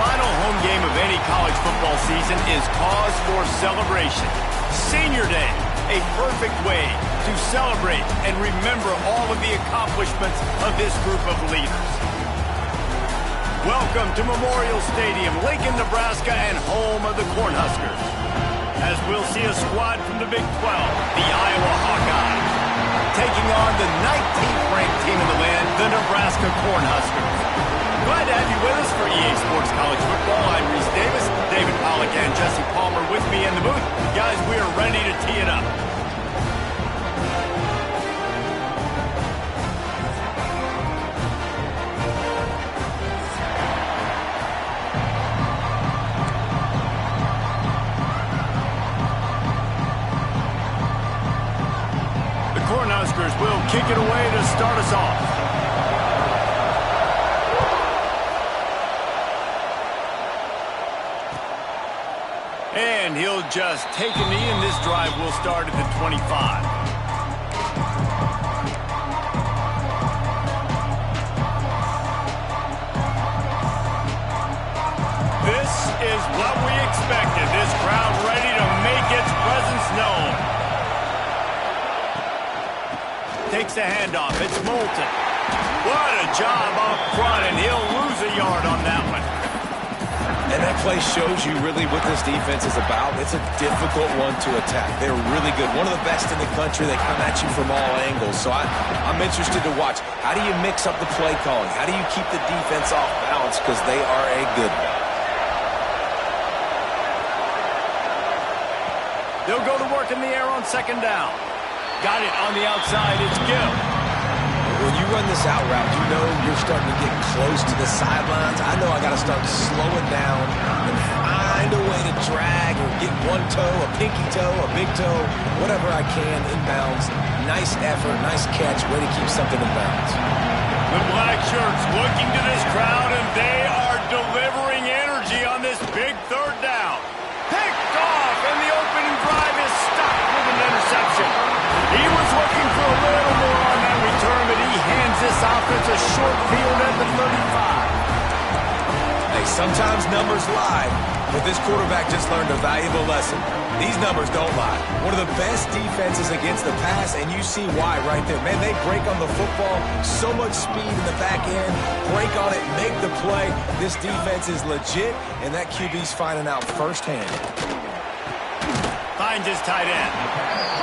final home game of any college football season is cause for celebration. Senior Day, a perfect way to celebrate and remember all of the accomplishments of this group of leaders. Welcome to Memorial Stadium, Lincoln, Nebraska, and home of the Cornhuskers. As we'll see a squad from the Big 12, the Iowa Hawkeyes, taking on the 19th ranked team in the land, the Nebraska Cornhuskers. Glad to have you with us for EA Sports College Football. I'm Reese Davis, David Pollack, and Jesse Palmer with me in the booth. Guys, we are ready to tee it up. Cornhuskers will kick it away to start us off. And he'll just take a knee, and this drive will start at the 25. This is what we expected. This crowd ready to make its presence known. Takes the handoff. It's Moulton. What a job up front, and he'll lose a yard on that one. And that play shows you really what this defense is about. It's a difficult one to attack. They're really good. One of the best in the country. They come at you from all angles. So I'm interested to watch. How do you mix up the play calling? How do you keep the defense off balance? Because they are a good one. They'll go to work in the air on second down. Got it on the outside. It's Gill. When you run this out route, you know you're starting to get close to the sidelines. I know I got to start slowing down and find a way to drag or get one toe, a pinky toe, a big toe, whatever I can inbounds. Nice effort, nice catch, way to keep something in bounds. The black shirts looking to this crowd, and they are delivering energy on this big third down. Picked off, and the opening drive is stopped with an interception. He was looking for a little more on that return, but he hands this offense a short field at the 35. Hey, sometimes numbers lie, but this quarterback just learned a valuable lesson. These numbers don't lie. One of the best defenses against the pass, and you see why right there. Man, they break on the football, so much speed in the back end, break on it, make the play. This defense is legit, and that QB's finding out firsthand. Finds his tight end.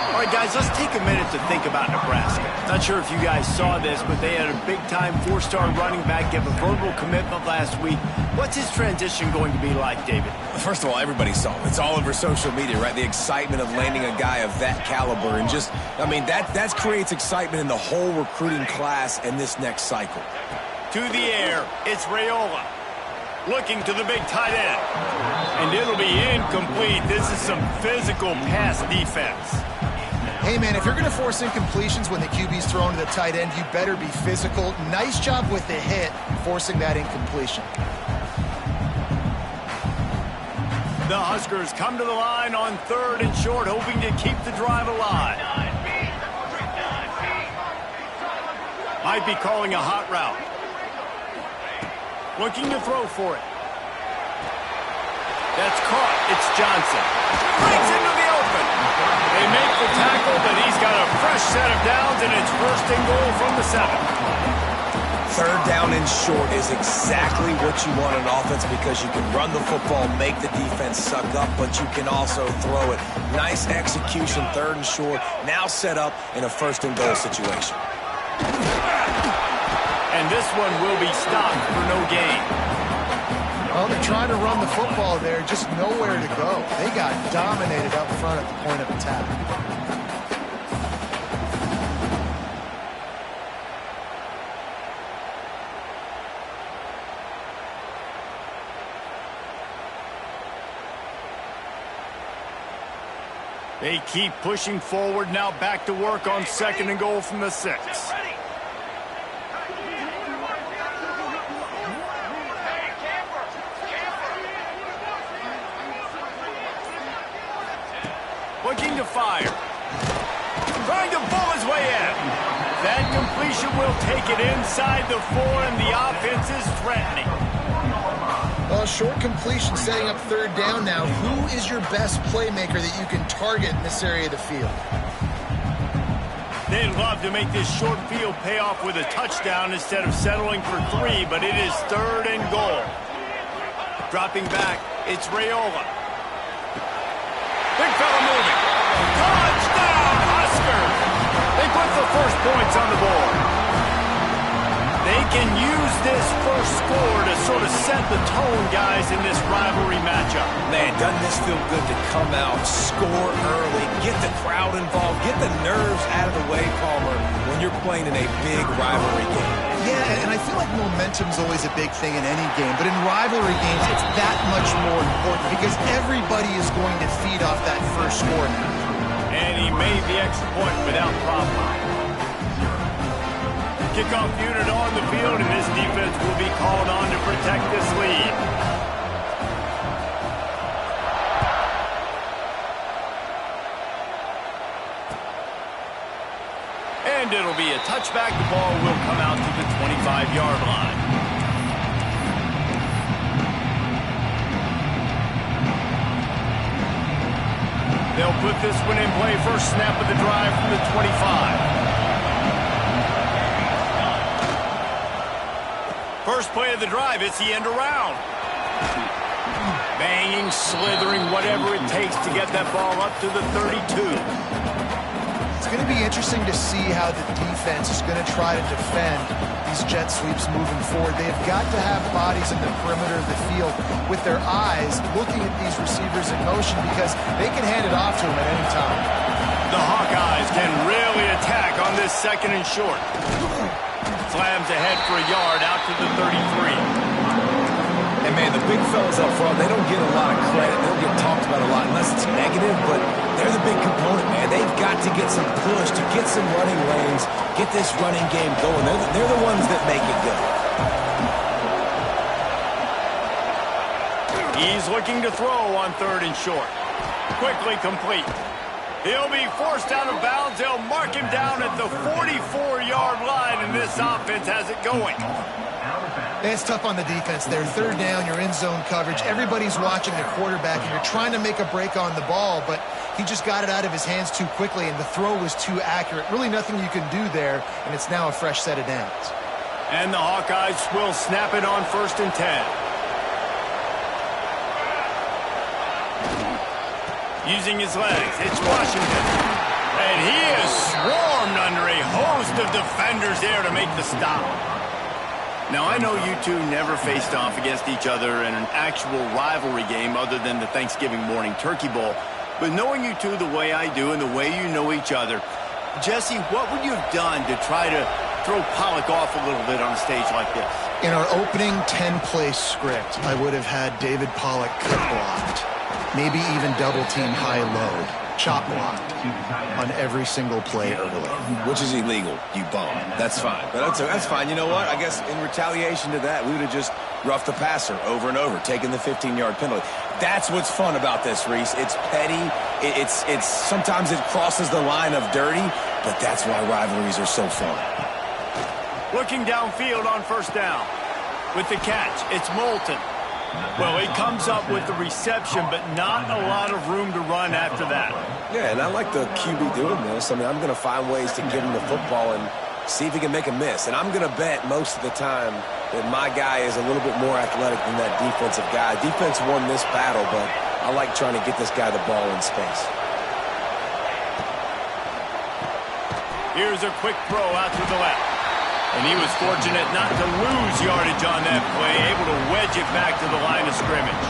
All right, guys, let's take a minute to think about Nebraska. Not sure if you guys saw this, but they had a big-time four-star running back give a verbal commitment last week. What's his transition going to be like, David? First of all, everybody saw it. It's all over social media, right? The excitement of landing a guy of that caliber. And just, I mean, that creates excitement in the whole recruiting class in this next cycle. To the air, it's Raiola. Looking to the big tight end. And it'll be incomplete. This is some physical pass defense. Hey, man, if you're going to force incompletions when the QB's thrown to the tight end, you better be physical. Nice job with the hit, forcing that incompletion. The Huskers come to the line on third and short, hoping to keep the drive alive. Might be calling a hot route. Looking to throw for it. That's caught. It's Johnson. Breaks into the open. They make the tackle, but he's got a fresh set of downs, and it's first and goal from the 7. Third down and short is exactly what you want in offense because you can run the football, make the defense suck up, but you can also throw it. Nice execution, third and short, now set up in a first and goal situation. And this one will be stopped for no gain. Well, they're trying to run the football there, just nowhere to go. They got dominated up front at the point of attack. They keep pushing forward, now back to work on second and goal from the 6. Looking to fire. Trying to pull his way in. That completion will take it inside the 4, and the offense is threatening. Well, short completion setting up third down now. Who is your best playmaker that you can target in this area of the field? They'd love to make this short field pay off with a touchdown instead of settling for 3, but it is 3rd and goal. Dropping back, it's Raiola. Big fella moving. Touchdown, Huskers! They put the first points on the board. They can use this first score to sort of set the tone, guys, in this rivalry matchup. Man, doesn't this feel good to come out, score early, get the crowd involved, get the nerves out of the way, Palmer, when you're playing in a big rivalry game. Yeah, and I feel like momentum's always a big thing in any game, but in rivalry games, it's that much more important because everybody is going to feed off that first score now. And he made the extra point without problem. Kickoff unit on the field, and this defense will be called on to protect this lead. And it'll be a touchback. The ball will come out to the 25-yard line. They'll put this one in play. First snap of the drive from the 25. First play of the drive, it's the end around. Banging, slithering, whatever it takes to get that ball up to the 32. It's going to be interesting to see how the defense is going to try to defend these jet sweeps moving forward. They've got to have bodies in the perimeter of the field with their eyes looking at these receivers in motion because they can hand it off to them at any time. The Hawkeyes can really attack on this 2nd and short. Slams ahead for a yard out to the 33. And, man, the big fellas up front, they don't get a lot of credit. They don't get talked about a lot unless it's negative, but they're the big component, man. They've got to get some push, to get some running lanes, get this running game going. They're the ones that make it go. He's looking to throw on 3rd and short. Quickly complete. He'll be forced out of bounds. They'll mark him down at the 44-yard line, and this offense has it going. It's tough on the defense there. 3rd down, you're in zone coverage. Everybody's watching the quarterback, and you're trying to make a break on the ball, but he just got it out of his hands too quickly, and the throw was too accurate. Really nothing you can do there, and it's now a fresh set of downs. And the Hawkeyes will snap it on 1st and 10. Using his legs, it's Washington. And he is swarmed under a host of defenders there to make the stop. Now, I know you two never faced off against each other in an actual rivalry game other than the Thanksgiving morning Turkey Bowl. But knowing you two the way I do and the way you know each other, Jesse, what would you have done to try to throw Pollock off a little bit on a stage like this? In our opening 10-play script, I would have had David Pollock cut blocked. Maybe even double-team high-low, chop blocked on every single play early. Which is illegal, you bum. That's fine. But that's fine. You know what? I guess in retaliation to that, we would have just roughed the passer over and over, taking the 15-yard penalty. That's what's fun about this, Reese. It's petty. It's sometimes it crosses the line of dirty, but that's why rivalries are so fun. Looking downfield on 1st down. With the catch, it's Moulton. Well, he comes up with the reception, but not a lot of room to run after that. Yeah, and I like the QB doing this. I mean, I'm going to find ways to give him the football and see if he can make a miss. And I'm going to bet most of the time that my guy is a little bit more athletic than that defensive guy. Defense won this battle, but I like trying to get this guy the ball in space. Here's a quick throw out to the left. And he was fortunate not to lose yardage on that play, able to wedge it back to the line of scrimmage.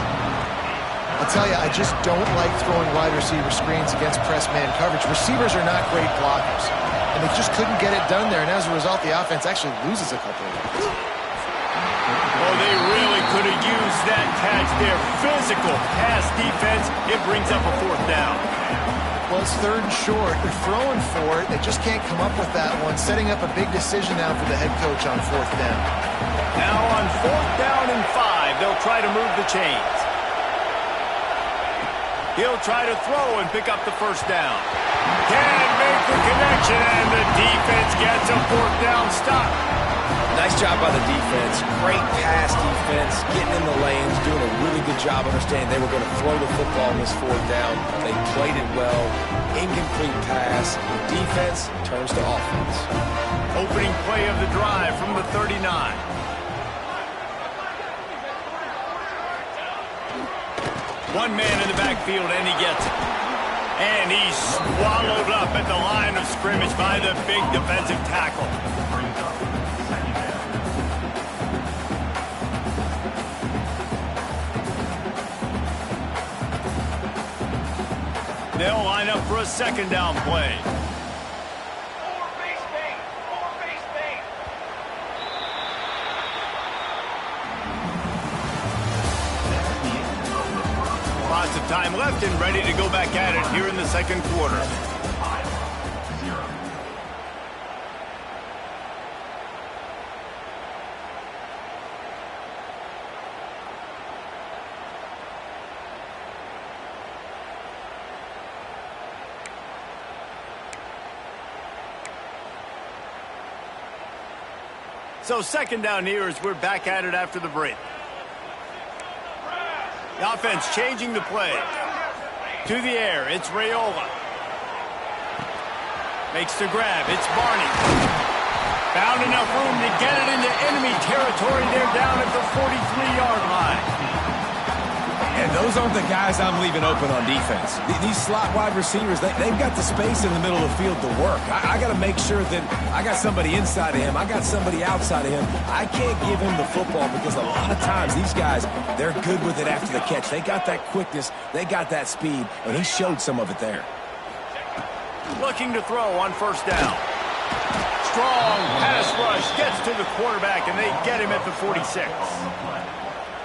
I'll tell you, I just don't like throwing wide receiver screens against press man coverage. Receivers are not great blockers, and they just couldn't get it done there, and as a result, the offense actually loses a couple of yards. Oh, they really could have used that catch there. Physical pass defense. It brings up a 4th down. Well, it's 3rd and short. They're throwing for it. They just can't come up with that one. Setting up a big decision now for the head coach on 4th down. Now on 4th down and 5, they'll try to move the chains. He'll try to throw and pick up the 1st down. Can't make the connection, and the defense gets a 4th down stop. Nice job by the defense. Great pass defense, getting in the lanes, doing a really good job understanding they were going to throw the football on this fourth down. They played it well. Incomplete pass. Defense turns to offense. Opening play of the drive from the 39. One man in the backfield, and he gets it. And he's swallowed up at the line of scrimmage by the big defensive tackle. They'll line up for a second down play. Lots of time left and ready to go back at it here in the second quarter. So second down here as we're back at it after the break. The offense changing the play. To the air, it's Raiola. Makes the grab, it's Barney. Found enough room to get it into enemy territory. They're down at the 43-yard line. And those aren't the guys I'm leaving open on defense. These slot wide receivers, they've got the space in the middle of the field to work. I got to make sure that I got somebody inside of him. I got somebody outside of him. I can't give him the football because a lot of times these guys, they're good with it after the catch. They got that quickness. They got that speed, and he showed some of it there. Looking to throw on first down. Strong pass rush gets to the quarterback, and they get him at the 46.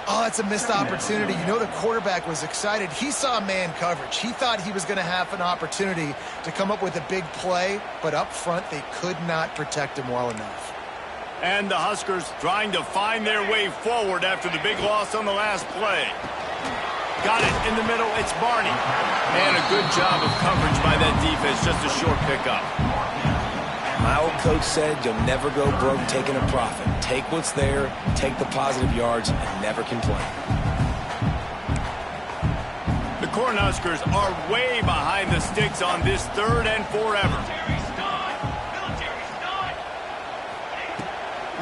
Oh, that's a missed opportunity. You know the quarterback was excited. He saw man coverage. He thought he was going to have an opportunity to come up with a big play, but up front they could not protect him well enough. And the Huskers trying to find their way forward after the big loss on the last play. Got it in the middle. It's Barney. And a good job of coverage by that defense. Just a short pickup. My old coach said you'll never go broke taking a profit. Take what's there, take the positive yards, and never complain. The Cornhuskers are way behind the sticks on this third and forever.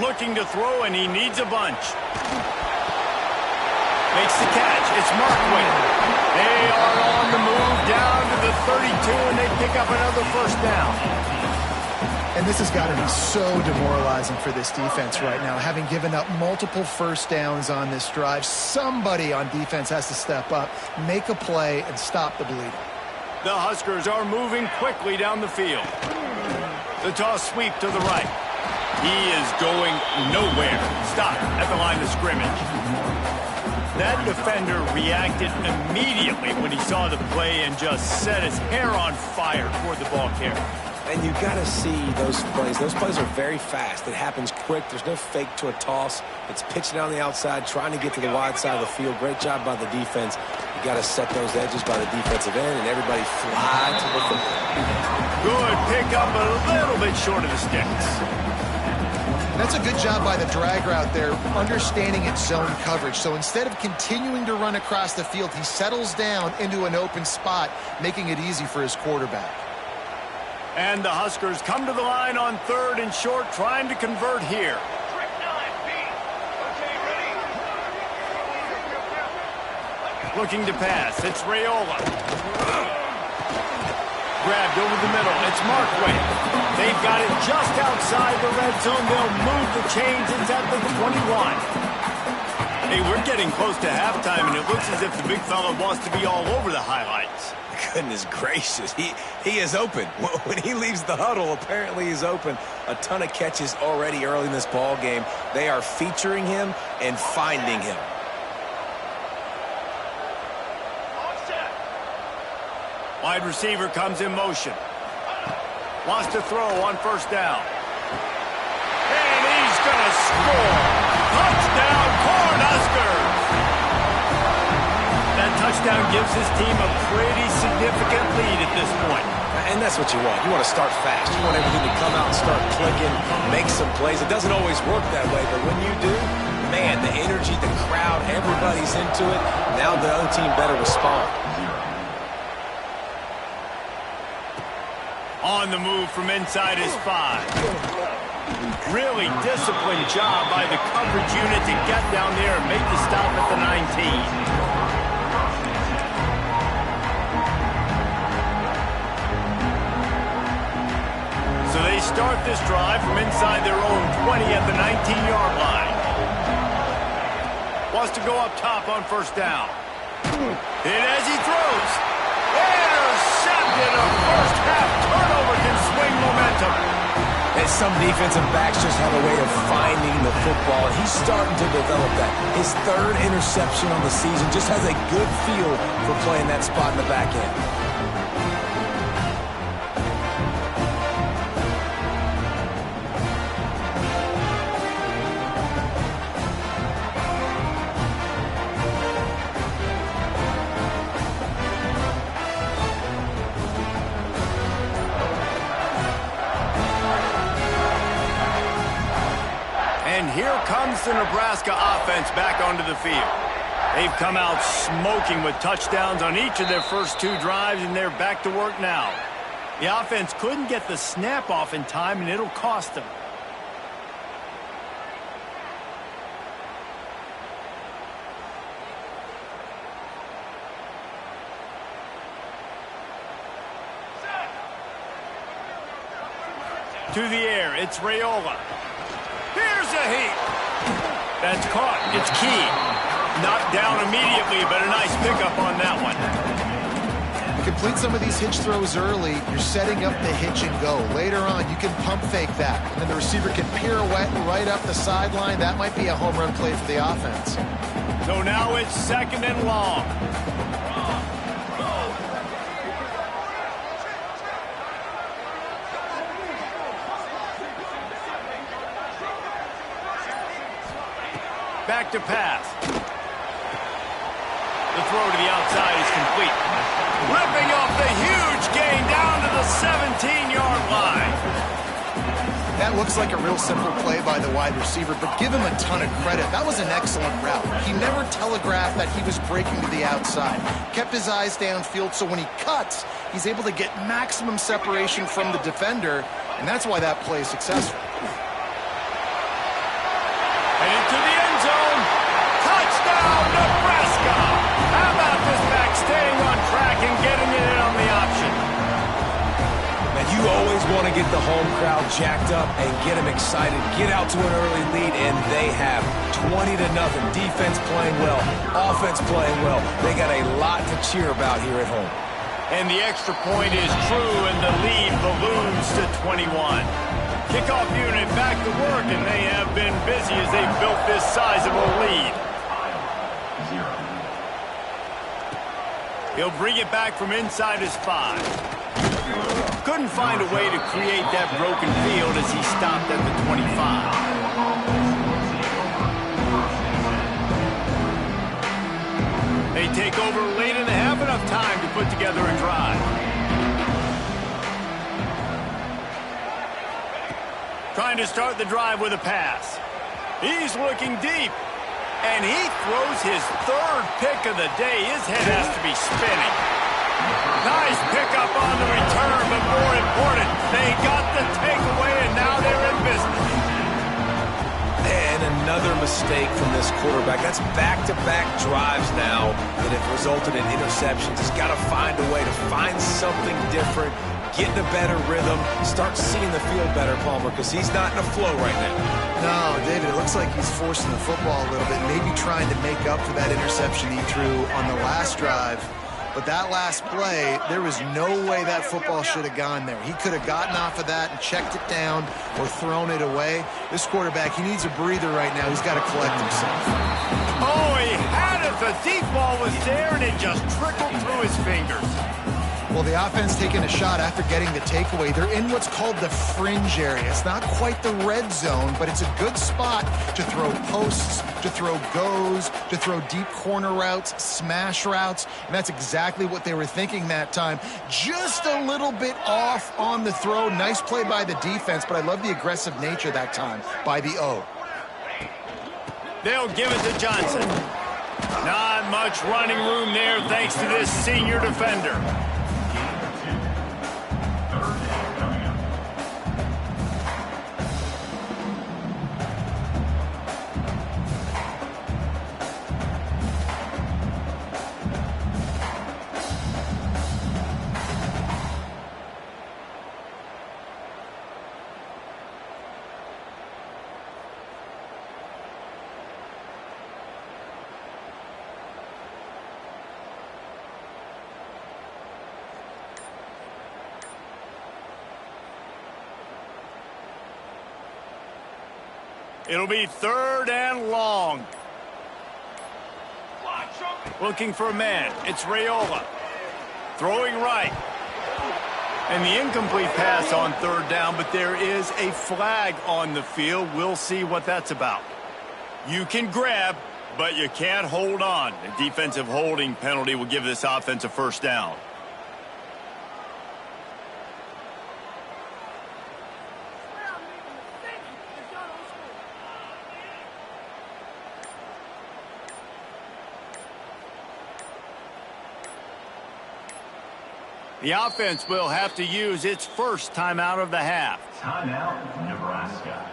Looking to throw, and he needs a bunch. Makes the catch. It's Markway. They are on the move down to the 32, and they pick up another first down. And this has got to be so demoralizing for this defense right now. Having given up multiple first downs on this drive, somebody on defense has to step up, make a play, and stop the bleeding. The Huskers are moving quickly down the field. The toss sweep to the right. He is going nowhere. Stop at the line of scrimmage. That defender reacted immediately when he saw the play and just set his hair on fire toward the ball carrier. And you got to see those plays. Those plays are very fast. It happens quick. There's no fake to a toss. It's pitching down the outside, trying to get to the wide side of the field. Great job by the defense. You got to set those edges by the defensive end, and everybody fly to the football. Good pickup, a little bit short of the sticks. That's a good job by the drag route there, understanding its zone coverage. So instead of continuing to run across the field, he settles down into an open spot, making it easy for his quarterback. And the Huskers come to the line on third and short, trying to convert here. Looking to pass. It's Raiola. Grabbed over the middle. It's Markway. They've got it just outside the red zone. They'll move the chains. It's at the 21. Hey, we're getting close to halftime, and it looks as if the big fella wants to be all over the highlights. Goodness gracious, he is open. When he leaves the huddle, apparently he's open. A ton of catches already early in this ball game. They are featuring him and finding him. Wide receiver comes in motion. Wants to throw on first down. And he's going to score. Touchdown, Cornhuskers! That touchdown gives his team a pretty significant lead at this point. And that's what you want. You want to start fast. You want everything to come out and start clicking, make some plays. It doesn't always work that way, but when you do, man, the energy, the crowd, everybody's into it. Now the other team better respond. On the move from inside his 5. Really disciplined job by the coverage unit to get down there and make the stop at the 19. So they start this drive from inside their own 20 at the 19-yard line. Wants to go up top on first down. Hit as he throws. Intercepted. A first half turnover can swing momentum. And some defensive backs just have a way of finding the football. He's starting to develop that. His 3rd interception on the season, just has a good feel for playing that spot in the back end. And here comes the Nebraska offense back onto the field. They've come out smoking with touchdowns on each of their first 2 drives, and they're back to work now. The offense couldn't get the snap off in time, and it'll cost them. To the air, it's Raiola. Here's a heat. That's caught. It's key. Knocked down immediately, but a nice pickup on that one. You complete some of these hitch throws early, you're setting up the hitch and go. Later on, you can pump fake that, and then the receiver can pirouette right up the sideline. That might be a home run play for the offense. So now it's 2nd and long. Back to pass. The throw to the outside is complete. Ripping off the huge gain down to the 17-yard line. That looks like a real simple play by the wide receiver, but give him a ton of credit. That was an excellent route. He never telegraphed that he was breaking to the outside. Kept his eyes downfield, so when he cuts, he's able to get maximum separation from the defender, and that's why that play is successful. And into the end zone. Touchdown, Nebraska. How about this back staying on track and getting it in on the option? And you always want to get the home crowd jacked up and get them excited. Get out to an early lead, and they have 20-0. Defense playing well, offense playing well. They got a lot to cheer about here at home. And the extra point is true, and the lead balloons to 21. Kickoff unit back to work, and they have been busy as they've built this sizable lead. He'll bring it back from inside his 5. Couldn't find a way to create that broken field as he stopped at the 25. They take over late and have enough time to put together a drive. Trying to start the drive with a pass. He's looking deep. And he throws his 3rd pick of the day. His head has to be spinning. Nice pickup on the return, but more important, they got the takeaway, and now they're in business. And another mistake from this quarterback. That's back-to-back drives now that have resulted in interceptions. He's got to find a way to find something different, get in a better rhythm, start seeing the field better, Palmer, because he's not in a flow right now. No, David, it looks like he's forcing the football a little bit, maybe trying to make up for that interception he threw on the last drive. But that last play, there was no way that football should have gone there. He could have gotten off of that and checked it down or thrown it away. This quarterback, he needs a breather right now. He's got to collect himself. Oh, he had it. The deep ball was there, and it just trickled through his fingers. Well, the offense taking a shot after getting the takeaway. They're in what's called the fringe area. It's not quite the red zone, but it's a good spot to throw posts, to throw goes, to throw deep corner routes, smash routes, and that's exactly what they were thinking that time. Just a little bit off on the throw. Nice play by the defense, but I love the aggressive nature that time by the O. They'll give it to Johnson. Not much running room there thanks to this senior defender. It'll be 3rd and long. Looking for a man. It's Raiola. Throwing right. And the incomplete pass on 3rd down, but there is a flag on the field. We'll see what that's about. You can grab, but you can't hold on. A defensive holding penalty will give this offense a 1st down. The offense will have to use its first timeout of the half. Timeout, Nebraska.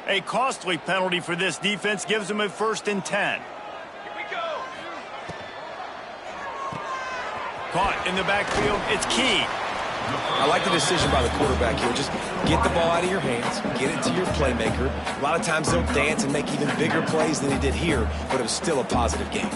A costly penalty for this defense gives them a 1st and 10. Here we go. Caught in the backfield. It's Key. I like the decision by the quarterback here. Just get the ball out of your hands, get it to your playmaker. A lot of times they'll dance and make even bigger plays than he did here, but it was still a positive game.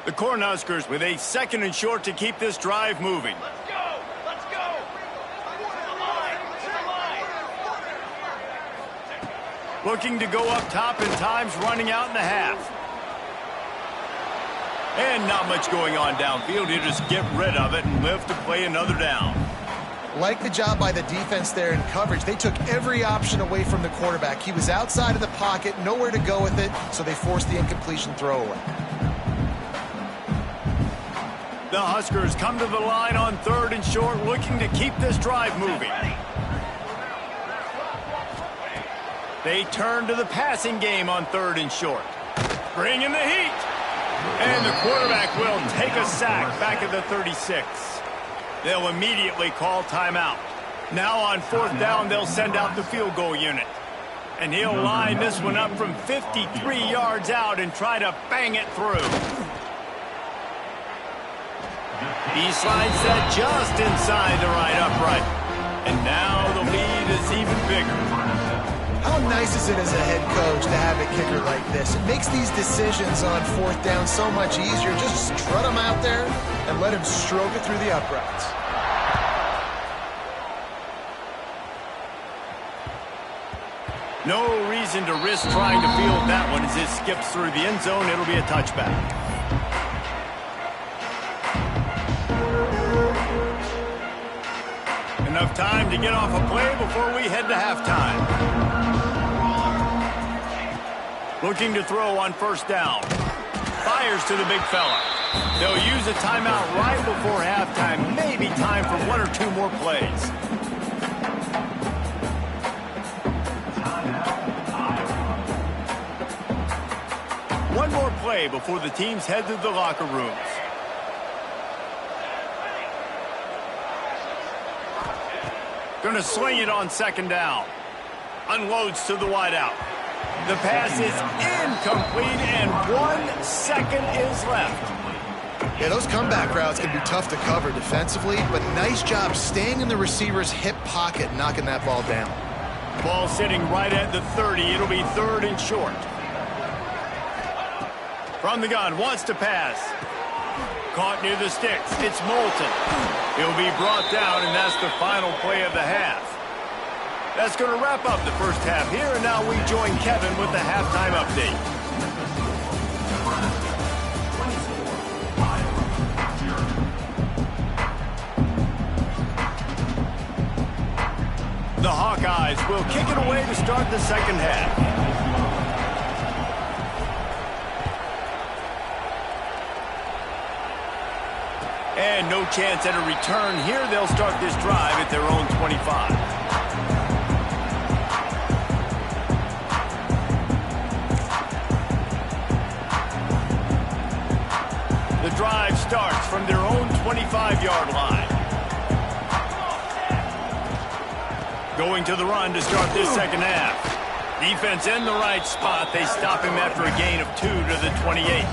The Cornhuskers with a 2nd and short to keep this drive moving. Let's go. Let's go. To the line. To the line. Looking to go up top in times, running out in the half. And not much going on downfield. You just get rid of it and live to play another down. Like the job by the defense there in coverage. They took every option away from the quarterback. He was outside of the pocket, nowhere to go with it, so they forced the incompletion throwaway. The Huskers come to the line on 3rd and short, looking to keep this drive moving. They turn to the passing game on 3rd and short. Bring in the heat. And the quarterback will take a sack back at the 36. They'll immediately call timeout. Now on 4th down, they'll send out the field goal unit. And he'll line this one up from 53 yards out and try to bang it through. He slides that just inside the right upright. And now the lead is even bigger. How nice is it as a head coach to have a kicker like this? It makes these decisions on 4th down so much easier. Just strut him out there and let him stroke it through the uprights. No reason to risk trying to field that one as it skips through the end zone. It'll be a touchback. Enough time to get off a play before we head to halftime. Looking to throw on 1st down. Fires to the big fella. They'll use a timeout right before halftime. Maybe time for 1 or 2 more plays. One more play before the teams head to the locker rooms. Gonna sling it on 2nd down. Unloads to the wideout. The pass is incomplete, and 1 second is left. Yeah, those comeback routes can be tough to cover defensively, but nice job staying in the receiver's hip pocket, knocking that ball down. Ball sitting right at the 30. It'll be 3rd and short. From the gun, wants to pass. Caught near the sticks. It's Moulton. He'll be brought down, and that's the final play of the half. That's going to wrap up the first half here, and now we join Kevin with the halftime update. The Hawkeyes Hawkeyes will kick it away to start the second half. And no chance at a return here. They'll start this drive at their own 25. The drive starts from their own 25-yard line. Going to the run to start this second half. Defense in the right spot. They stop him after a gain of 2 to the 28.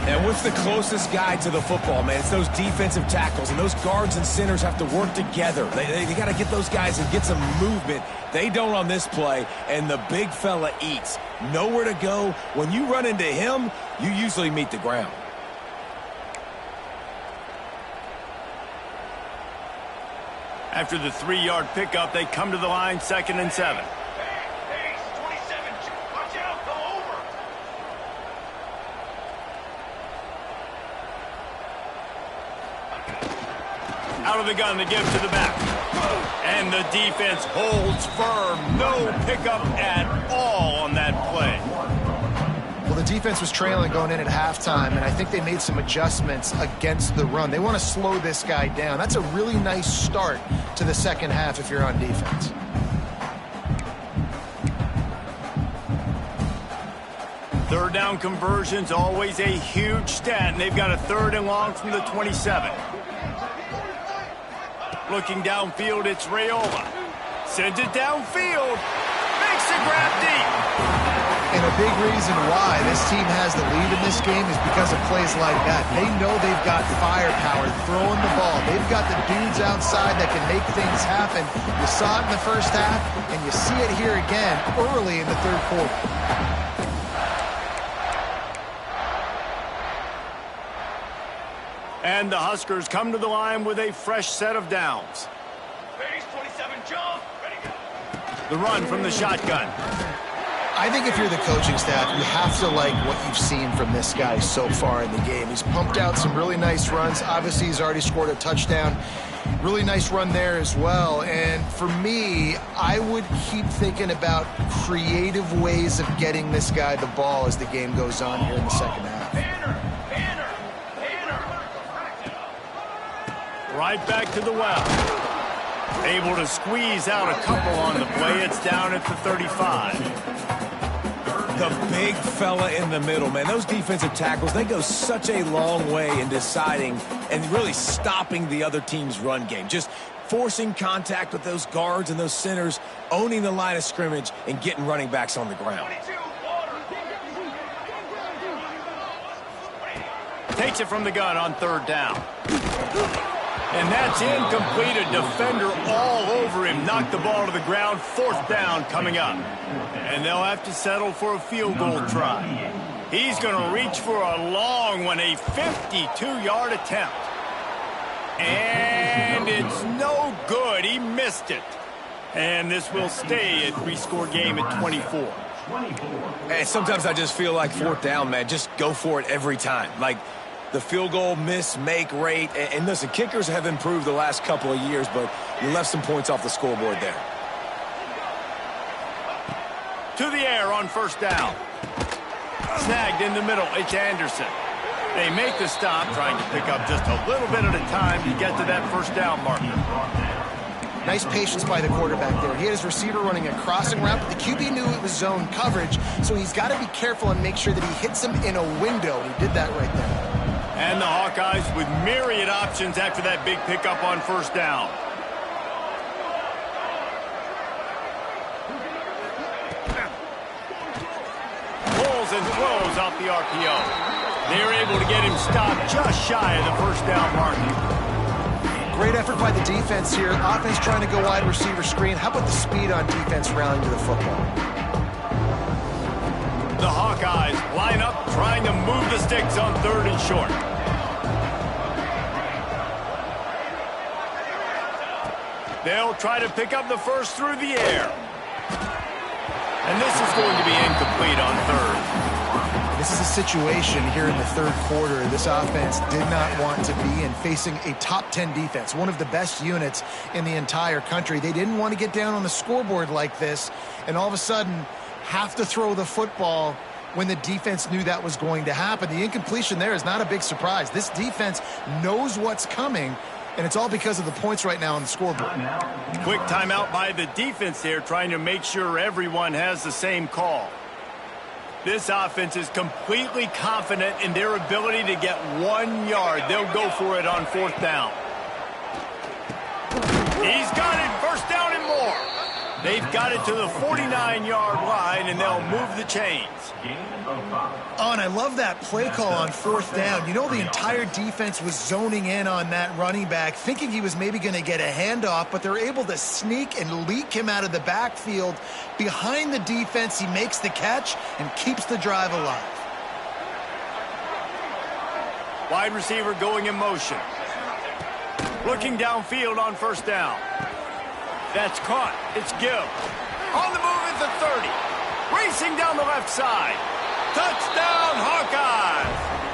And what's the closest guy to the football, man? It's those defensive tackles, and those guards and centers have to work together. They got to get those guys and get some movement. They don't on this play, and the big fella eats. Nowhere to go. When you run into him, you usually meet the ground. After the 3-yard pickup, they come to the line, 2nd and 7. Hey, 27. Watch out. Go over. Out of the gun to give to the back. And the defense holds firm. No pickup at all on that play. Well, the defense was trailing going in at halftime, and I think they made some adjustments against the run. They want to slow this guy down. That's a really nice start to the second half if you're on defense. Third down conversions, always a huge stat, and they've got a 3rd and long from the 27. Looking downfield, it's Raiola. Sends it downfield. Makes the grab deep. And a big reason why this team has the lead in this game is because of plays like that. They know they've got firepower throwing the ball. They've got the dudes outside that can make things happen. You saw it in the first half, and you see it here again early in the third quarter. And the Huskers come to the line with a fresh set of downs. Base 27, jump. Ready, go. The run from the shotgun. I think if you're the coaching staff, you have to like what you've seen from this guy so far in the game. He's pumped out some really nice runs. Obviously, he's already scored a touchdown. Really nice run there as well. And for me, I would keep thinking about creative ways of getting this guy the ball as the game goes on here in the second half. Banner. Right back to the well. Able to squeeze out a couple on the play. It's down at the 35. The big fella in the middle, man. Those defensive tackles, they go such a long way in deciding and really stopping the other team's run game. Just forcing contact with those guards and those centers, owning the line of scrimmage, and getting running backs on the ground. 22, water. Takes it from the gun on 3rd down. And that's incomplete. A defender all over him. Knocked the ball to the ground. 4th down coming up. And they'll have to settle for a field goal try. He's going to reach for a long one, a 52-yard attempt. And it's no good. He missed it. And this will stay a 3-score game at 24. And sometimes I just feel like 4th down, man. Just go for it every time. Like, the field goal miss-make rate. And listen, kickers have improved the last couple of years, but you left some points off the scoreboard there. To the air on 1st down. Snagged in the middle. It's Anderson. They make the stop, trying to pick up just a little bit at a time to get to that 1st down marker. Nice patience by the quarterback there. He had his receiver running a crossing route, but the QB knew it was zone coverage, so he's got to be careful and make sure that he hits him in a window. He did that right there. And the Hawkeyes with myriad options after that big pickup on 1st down. Pulls and throws off the RPO. They're able to get him stopped just shy of the 1st down marker. Great effort by the defense here. Offense trying to go wide receiver screen. How about the speed on defense rallying to the football? The Hawkeyes line up, trying to move the sticks on 3rd and short. They'll try to pick up the first through the air. And this is going to be incomplete on 3rd. This is a situation here in the third quarter this offense did not want to be in, facing a top 10 defense, one of the best units in the entire country. They didn't want to get down on the scoreboard like this and all of a sudden have to throw the football when the defense knew that was going to happen. The incompletion there is not a big surprise. This defense knows what's coming, and it's all because of the points right now on the scoreboard. Quick timeout by the defense there, trying to make sure everyone has the same call. This offense is completely confident in their ability to get 1 yard. They'll go for it on fourth down. He's got it, first down and more. They've got it to the 49-yard line, and they'll move the chains. Oh, and I love that play call on fourth down. You know, the entire defense was zoning in on that running back, thinking he was maybe going to get a handoff, but they're able to sneak and leak him out of the backfield. Behind the defense, he makes the catch and keeps the drive alive. Wide receiver going in motion. Looking downfield on first down. That's caught. It's Gill. On the move at the 30. Racing down the left side. Touchdown, Hawkeyes!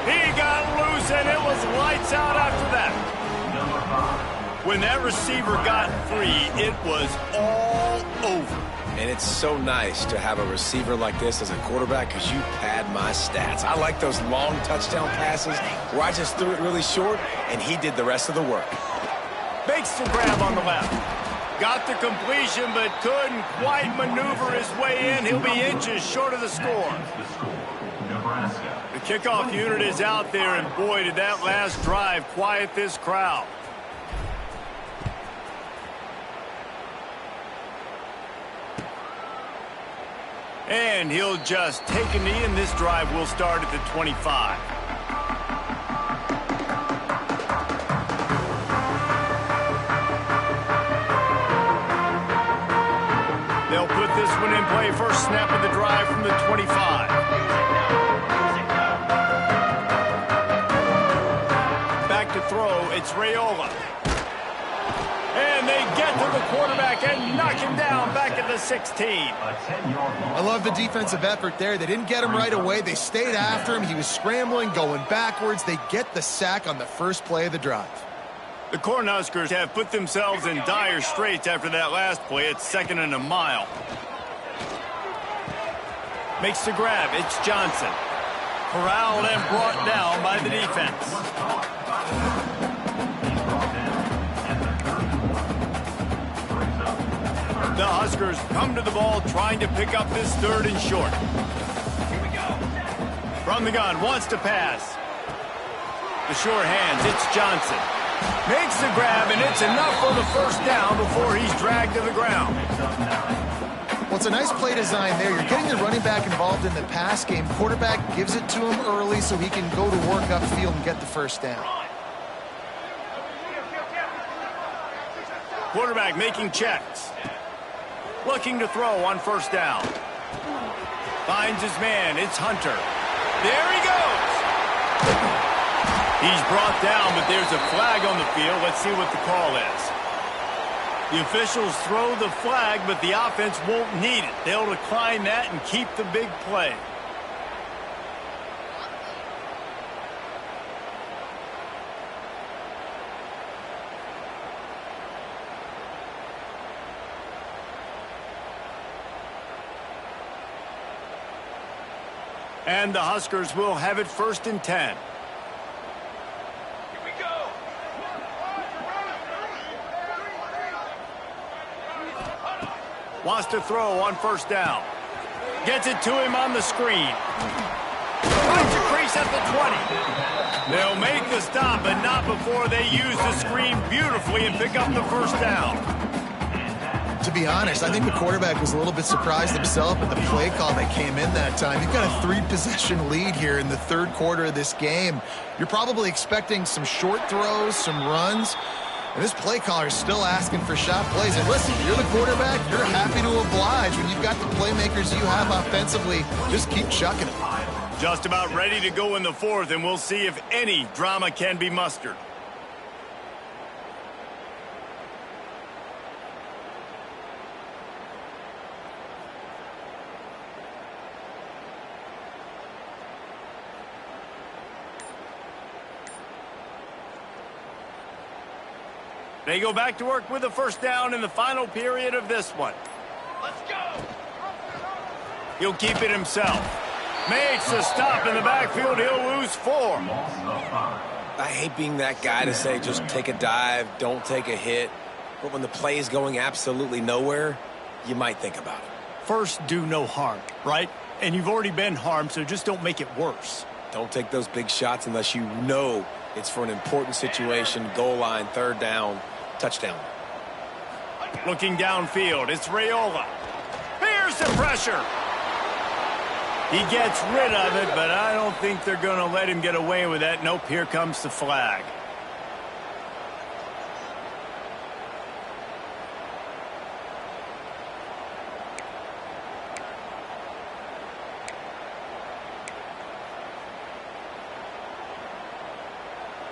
He got loose, and it was lights out after that. When that receiver got free, it was all over. And it's so nice to have a receiver like this as a quarterback because you pad my stats. I like those long touchdown passes where I just threw it really short, and he did the rest of the work. Makes the grab on the left. Got the completion, but couldn't quite maneuver his way in. He'll be inches short of the score. Nebraska. The kickoff unit is out there, and boy, did that last drive quiet this crowd. And he'll just take a knee, and this drive will start at the 25. They'll put this one in play. First snap of the drive from the 25. Back to throw. It's Raiola. And they get to the quarterback and knock him down back at the 16. I love the defensive effort there. They didn't get him right away. They stayed after him. He was scrambling, going backwards. They get the sack on the first play of the drive. The Cornhuskers have put themselves in dire straits after that last play. It's 2nd and a mile. Makes the grab. It's Johnson. Corralled and brought down by the defense. The Huskers come to the ball trying to pick up this 3rd and short. Here we go. From the gun, wants to pass. The sure hands, it's Johnson. Makes the grab, and it's enough for the first down before he's dragged to the ground. Well, it's a nice play design there. You're getting the running back involved in the pass game. Quarterback gives it to him early so he can go to work upfield and get the first down. Quarterback making checks. Looking to throw on first down. Finds his man. It's Hunter. There he goes. He's brought down, but there's a flag on the field. Let's see what the call is. The officials throw the flag, but the offense won't need it. They'll decline that and keep the big play. And the Huskers will have it 1st and 10. Wants to throw on first down. Gets it to him on the screen. Finds a crease at the 20. They'll make the stop, but not before they use the screen beautifully and pick up the first down. To be honest, I think the quarterback was a little bit surprised himself at the play call that came in that time. You've got a 3-possession lead here in the third quarter of this game. You're probably expecting some short throws, some runs. And this play caller is still asking for shot plays. And listen, you're the quarterback. You're happy to oblige. When you've got the playmakers you have offensively, just keep chucking it. Just about ready to go in the 4th, and we'll see if any drama can be mustered. They go back to work with a first down in the final period of this one. Let's go. He'll keep it himself. Makes a stop in the backfield. He'll lose 4. I hate being that guy to say just take a dive, don't take a hit. But when the play is going absolutely nowhere, you might think about it. First, do no harm, right? And you've already been harmed, so just don't make it worse. Don't take those big shots unless you know it's for an important situation, goal line, third down, touchdown. Looking downfield, it's Raiola. Here's the pressure. He gets rid of it, but I don't think they're going to let him get away with that. Nope, here comes the flag.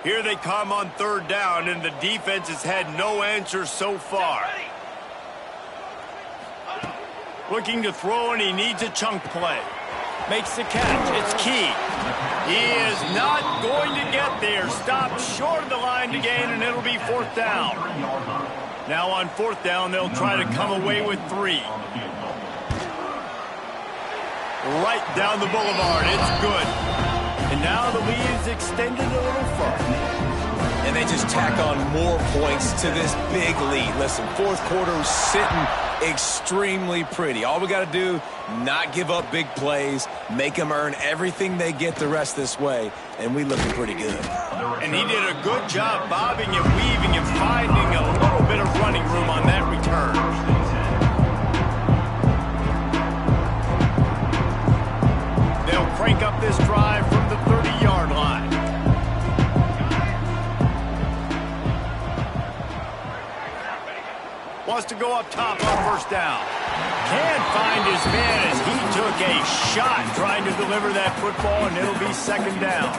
Here they come on third down, and the defense has had no answers so far. Looking to throw, and he needs a chunk play. Makes the catch. It's key. He is not going to get there. Stopped short of the line to gain, and it'll be fourth down. Now on fourth down, they'll try to come away with 3. Right down the boulevard. It's good. And now the lead is extended a little further. And they just tack on more points to this big lead. Listen, fourth quarter was sitting extremely pretty. All we got to do, not give up big plays, make them earn everything they get the rest this way, and we looking pretty good. And he did a good job bobbing and weaving and finding a little bit of running room on that return. They'll crank up this drive from the 30-yard line. Wants to go up top on first down. Can't find his man as he took a shot trying to deliver that football, and it'll be second down.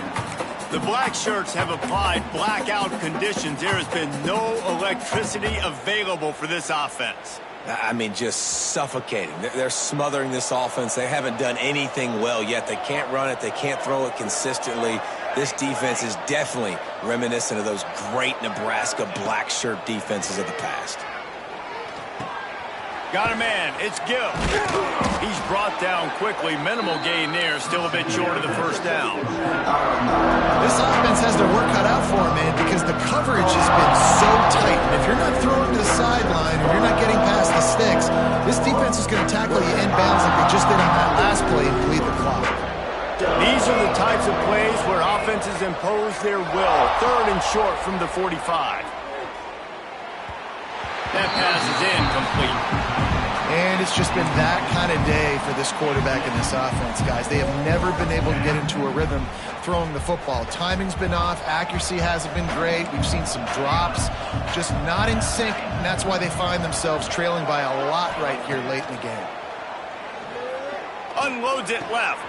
The black shirts have applied blackout conditions. There has been no electricity available for this offense. I mean, just suffocating. They're smothering this offense. They haven't done anything well yet. They can't run it. They can't throw it consistently. This defense is definitely reminiscent of those great Nebraska black shirt defenses of the past. Got a man. It's Gill. He's brought down quickly. Minimal gain there. Still a bit short of the first down. This offense has their work cut out for them, man, because the coverage has been so tight. And if you're not throwing to the sideline or you're not getting past the sticks, this defense is going to tackle you inbounds like they just did on that last play and bleed the clock. These are the types of plays where offenses impose their will. Third and short from the 45. That pass is incomplete. And it's just been that kind of day for this quarterback and this offense, guys. They have never been able to get into a rhythm throwing the football. Timing's been off. Accuracy hasn't been great. We've seen some drops, just not in sync, and that's why they find themselves trailing by a lot right here late in the game. Unloads it left.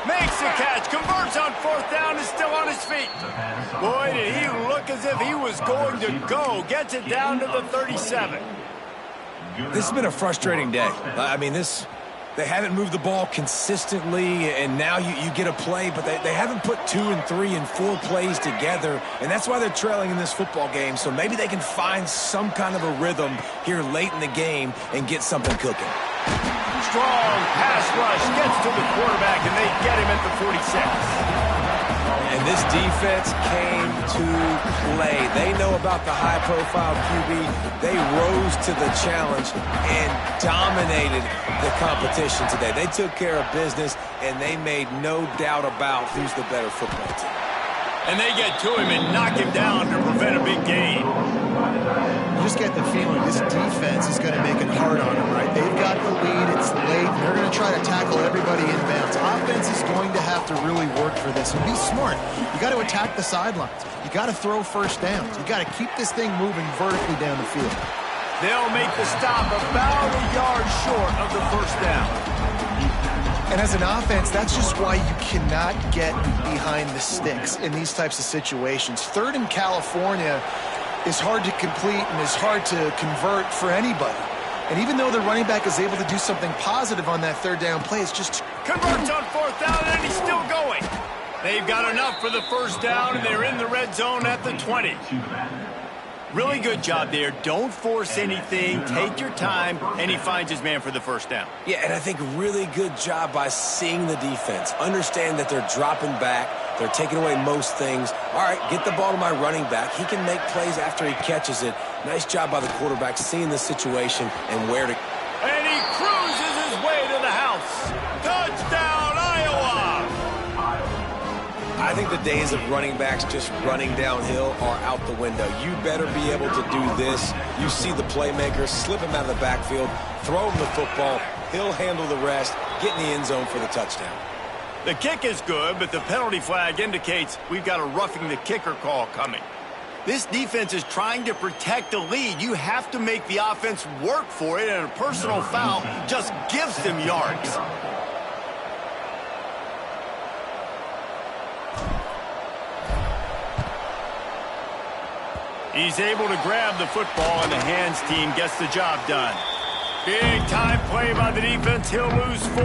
Makes the catch. Converts on fourth down. Is still on his feet. Boy, did he look as if he was going to go. Gets it down to the 37. This has been a frustrating day. I mean, they haven't moved the ball consistently, and now you get a play, but they haven't put 2 and 3 and 4 plays together, and that's why they're trailing in this football game. So maybe they can find some kind of a rhythm here late in the game and get something cooking. Strong pass rush gets to the quarterback, and they get him at the 46. And this defense came to play. They know about the high-profile QB. They rose to the challenge and dominated the competition today. They took care of business, and they made no doubt about who's the better football team. And they get to him and knock him down to prevent a big gain. You just get the feeling this defense is going to make it hard on them, right? They've got the lead. It's late. They're going to try to tackle everybody inbounds. Offense is going to have to really work for this and be smart. You got to attack the sidelines. You got to throw first downs. You got to keep this thing moving vertically down the field. They'll make the stop about a yard short of the first down. And as an offense, that's just why you cannot get behind the sticks in these types of situations. Third in California is hard to complete and is hard to convert for anybody. And even though the running back is able to do something positive on that third down play, it's just... Converts on fourth down, and he's still going. They've got enough for the first down, and they're in the red zone at the 20. Really good job there. Don't force anything. Take your time, and he finds his man for the first down. Yeah, and I think really good job by seeing the defense. Understand that they're dropping back. They're taking away most things. All right, get the ball to my running back. He can make plays after he catches it. Nice job by the quarterback seeing the situation and where to... And he cruises his way to the house. Touchdown, Iowa! I think the days of running backs just running downhill are out the window. You better be able to do this. You see the playmaker, slip him out of the backfield, throw him the football. He'll handle the rest, get in the end zone for the touchdown. The kick is good, but the penalty flag indicates we've got a roughing the kicker call coming. This defense is trying to protect the lead. You have to make the offense work for it, and a personal foul just gives them yards. He's able to grab the football, and the hands team gets the job done. Big time play by the defense. He'll lose 4.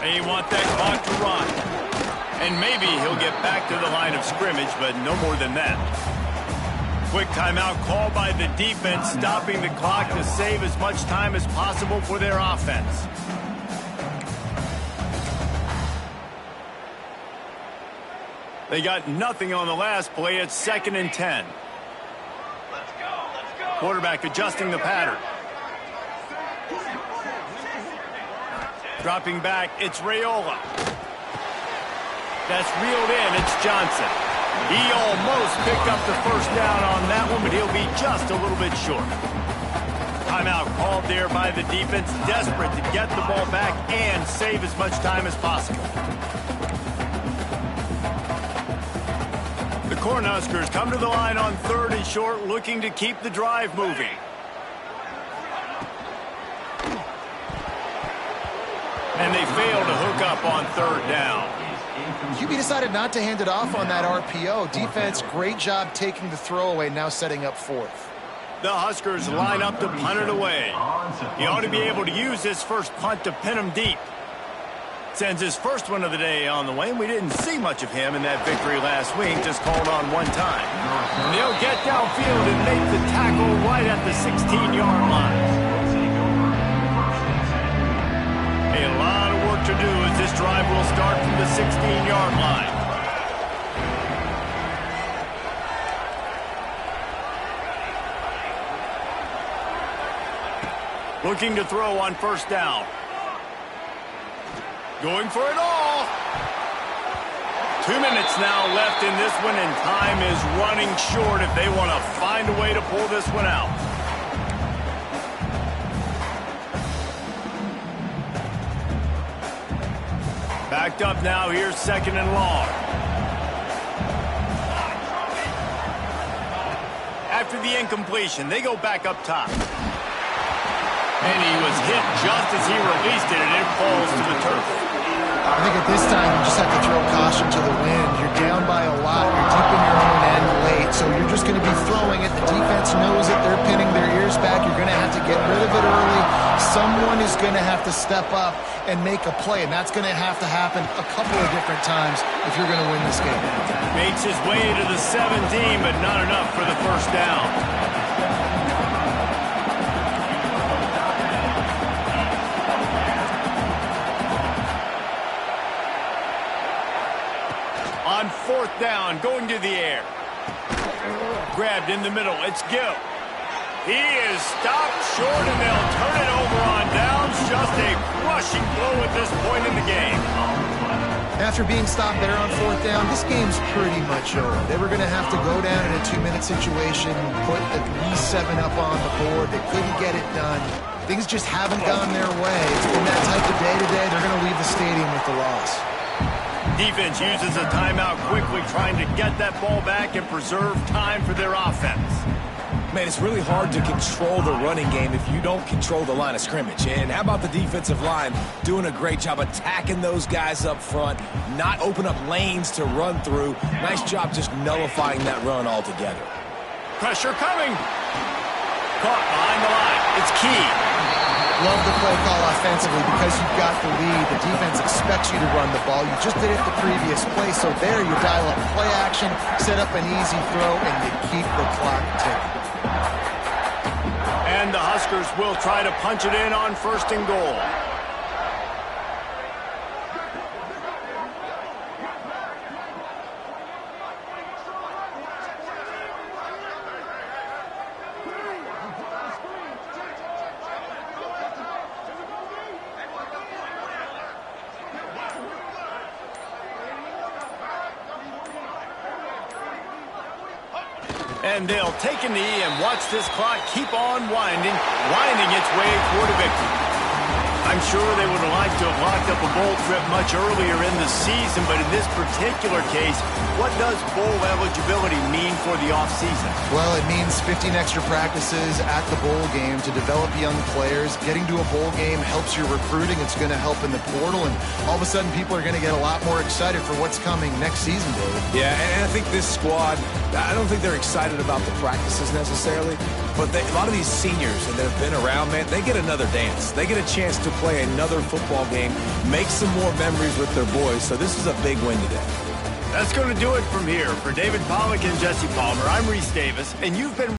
They want that clock to run. And maybe he'll get back to the line of scrimmage, but no more than that. Quick timeout called by the defense, stopping the clock to save as much time as possible for their offense. They got nothing on the last play. It's 2nd and 10. Let's go. Quarterback adjusting the pattern. Dropping back, it's Raiola. That's reeled in, it's Johnson. He almost picked up the first down on that one, but he'll be just a little bit short. Timeout called there by the defense, desperate to get the ball back and save as much time as possible. The Cornhuskers come to the line on 3rd and short, looking to keep the drive moving. And they fail to hook up on 3rd down. QB decided not to hand it off on that RPO. Defense, great job taking the throwaway, now setting up 4th. The Huskers line up to punt it away. He ought to be able to use this first punt to pin him deep. Sends his first one of the day on the way, and we didn't see much of him in that victory last week, just called on one time. And they'll get downfield and make the tackle right at the 16-yard line. A lot of work to do as this drive will start from the 16-yard line. Looking to throw on 1st down. Going for it all. 2 minutes now left in this one, and time is running short if they want to find a way to pull this one out. Backed up now, here's 2nd and long. After the incompletion, they go back up top. And he was hit just as he released it, and it falls to the turf. I think at this time you just have to throw caution to the wind. You're down by a lot. You're deep in your own end late, so you're just going to be throwing it. The defense knows it. They're pinning their ears back. You're going to have to get rid of it early. Someone is going to have to step up and make a play, and that's going to have to happen a couple of different times if you're going to win this game. Makes his way to the 17, but not enough for the first down. On 4th down, going to the air. Grabbed in the middle, it's Gill. He is stopped short, and they'll turn it over on downs. Just a crushing blow at this point in the game. After being stopped there on 4th down, this game's pretty much over. They were going to have to go down in a 2-minute situation, put at least 7 up on the board. They couldn't get it done. Things just haven't gone their way. It's been that type of day today. They're going to leave the stadium with the loss. Defense uses a timeout quickly, trying to get that ball back and preserve time for their offense. Man, it's really hard to control the running game if you don't control the line of scrimmage. And how about the defensive line doing a great job attacking those guys up front, not open up lanes to run through. Nice job just nullifying that run altogether. Pressure coming. Caught behind the line. It's key. Love the play call offensively because you've got the lead. The defense expects you to run the ball. You just did it the previous play, so there you dial up play action, set up an easy throw, and you keep the clock ticking. And the Huskers will try to punch it in on 1st and goal. And they'll take a knee and watch this clock keep on winding its way toward a victory. I'm sure they would have liked to have locked up a bowl trip much earlier in the season, but in this particular case, what does bowl eligibility mean for the offseason? Well, it means 15 extra practices at the bowl game to develop young players. Getting to a bowl game helps your recruiting. It's going to help in the portal, and all of a sudden people are going to get a lot more excited for what's coming next season, David. Yeah, and I think this squad, I don't think they're excited about the practices necessarily, but a lot of these seniors that have been around, man, they get another dance. They get a chance to play another football game, make some more memories with their boys, so this is a big win today. That's going to do it from here. For David Pollack and Jesse Palmer, I'm Reese Davis, and you've been